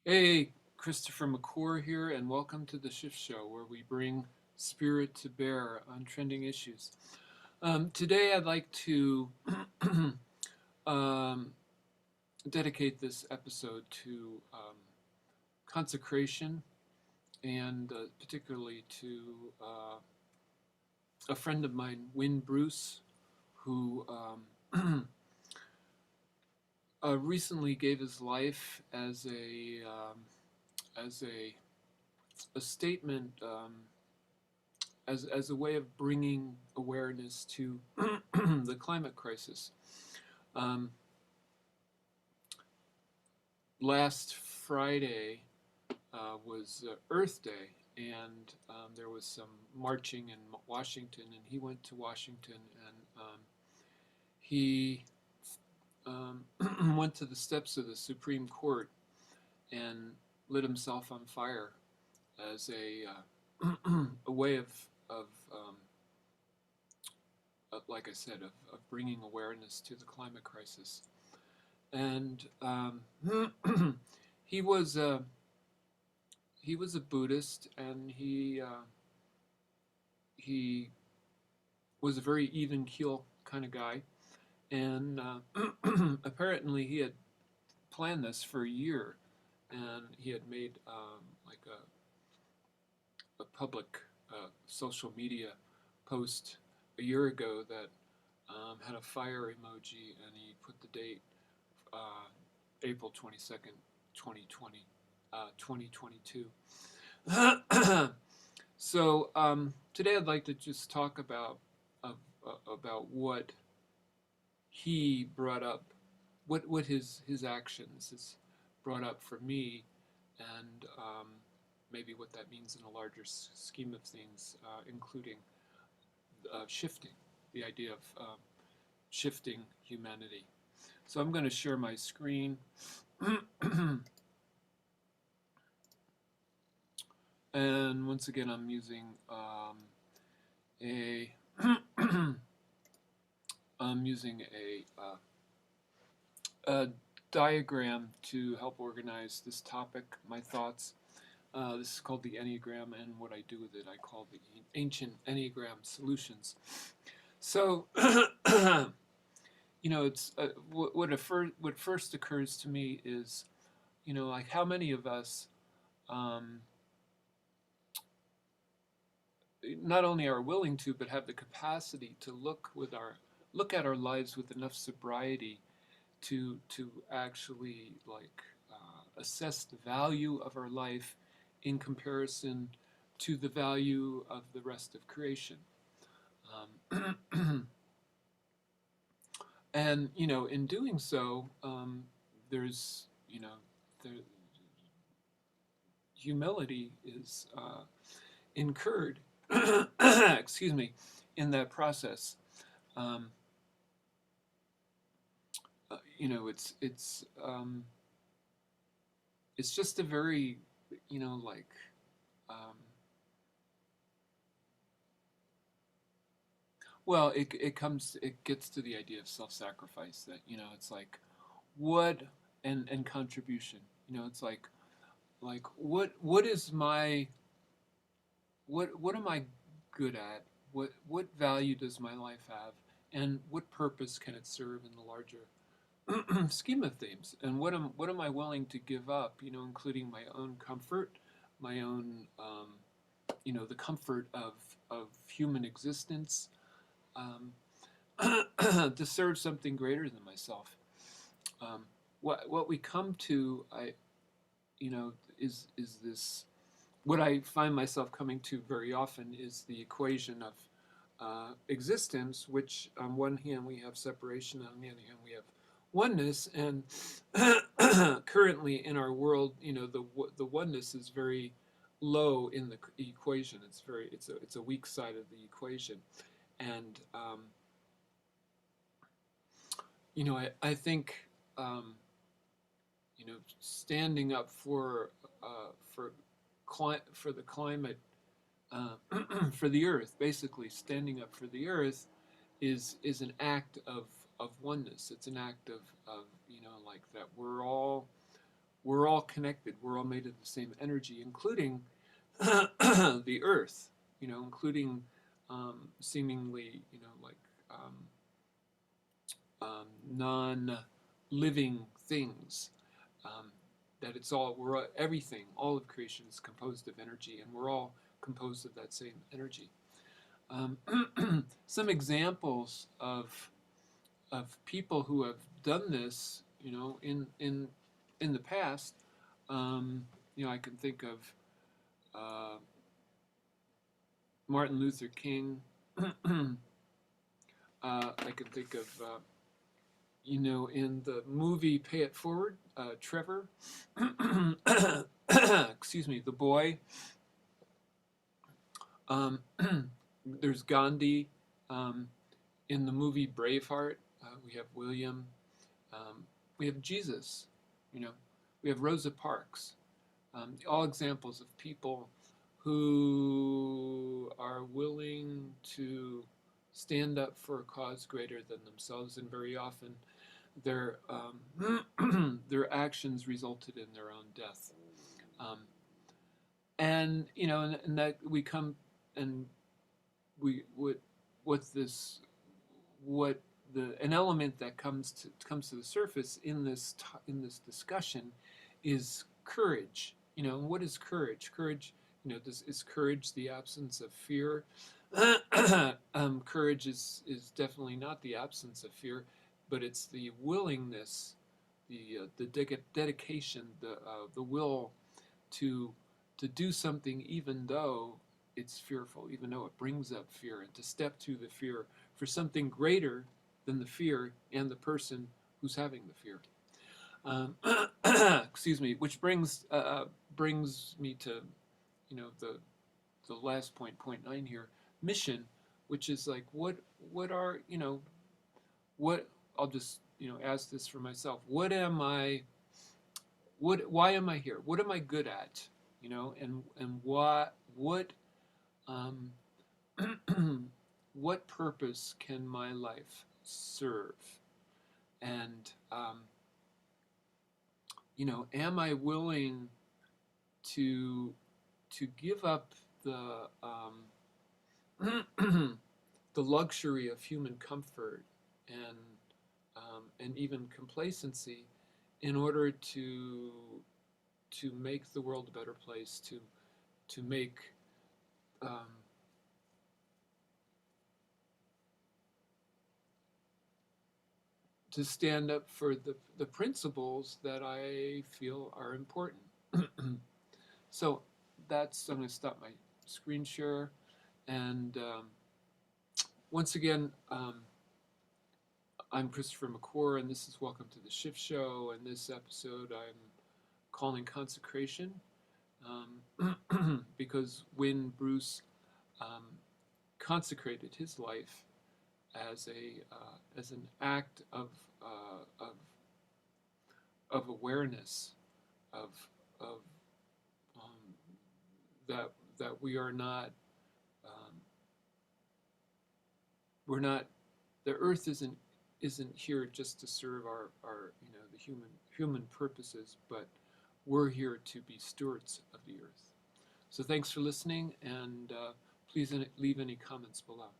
Hey, Christopher McCore here, and welcome to the Shift Show, where we bring spirit to bear on trending issues. Today, I'd like to um, dedicate this episode to consecration and particularly to a friend of mine, Wynn Bruce, who recently gave his life as a statement. As a way of bringing awareness to the climate crisis. Um, Last Friday was Earth Day, and there was some marching in Washington, and he went to Washington, and he went to the steps of the Supreme Court and lit himself on fire as a way of like I said, of bringing awareness to the climate crisis. And he was a he was a Buddhist, and he was a very even keel kind of guy. And apparently, he had planned this for a year, and he had made like a public social media post a year ago that had a fire emoji, and he put the date April 22nd, 2020, 2022. So today I'd like to just talk about what he brought up, what his actions has brought up for me, and maybe what that means in a larger scheme of things, including shifting, the idea of shifting humanity. So I'm going to share my screen. And once again, I'm using a a diagram to help organize this topic, my thoughts. This is called the Enneagram, and what I do with it, I call the ancient Enneagram solutions. So, it's what first occurs to me is, like how many of us not only are willing to, but have the capacity to look at our lives with enough sobriety to actually assess the value of our life in comparison to the value of the rest of creation. And in doing so, there's the humility is incurred. Excuse me, in that process. Um, it's just a very like well, it gets to the idea of self-sacrifice, that it's like what and contribution. It's like what is my what am I good at? What value does my life have? And what purpose can it serve in the larger scheme of things? And what am I willing to give up? Including my own comfort, my own the comfort of human existence, um, to serve something greater than myself. What we come to, is this. What I find myself coming to very often is the equation of existence, which on one hand we have separation, on the other hand we have oneness, and currently in our world, the oneness is very low in the equation. It's a weak side of the equation, and I think standing up for the climate, for the earth, basically standing up for the earth, is an act of oneness. It's an act of like that we're all connected. We're all made of the same energy, including the earth, including seemingly, like non-living things. Um, that it's all, everything, all of creation is composed of energy, and we're all composed of that same energy. Um, some examples of people who have done this, in the past. I can think of uh, Martin Luther King. I can think of in the movie Pay It Forward, Trevor, excuse me, the boy. There's Gandhi. In the movie Braveheart, we have William. We have Jesus. You know, we have Rosa Parks. All examples of people who are willing to stand up for a cause greater than themselves, and very often their their actions resulted in their own death. Um, and that we come and we what this what the an element that comes to the surface in this discussion is courage. What is courage? Courage, is courage the absence of fear? Courage is definitely not the absence of fear, but it's the willingness, the dedication, the will to do something even though it's fearful, even though it brings up fear, and to step through the fear for something greater than the fear and the person who's having the fear. Excuse me, which brings me to the last point 9 here, mission, which is like what are what I'll just ask this for myself. What am I? Why am I here? What am I good at? And what um, what purpose can my life serve? And am I willing to give up the the luxury of human comfort and even complacency in order to make the world a better place, to make to stand up for the principles that I feel are important. So I'm going to stop my screen share. And once again, I'm Christopher McClure, and this is Welcome to the Shift Show. And this episode I'm calling Consecration, because when Bruce consecrated his life as an act of awareness of that we are not the earth isn't here just to serve our the human purposes, but we're here to be stewards of the earth. So thanks for listening, and please leave any comments below.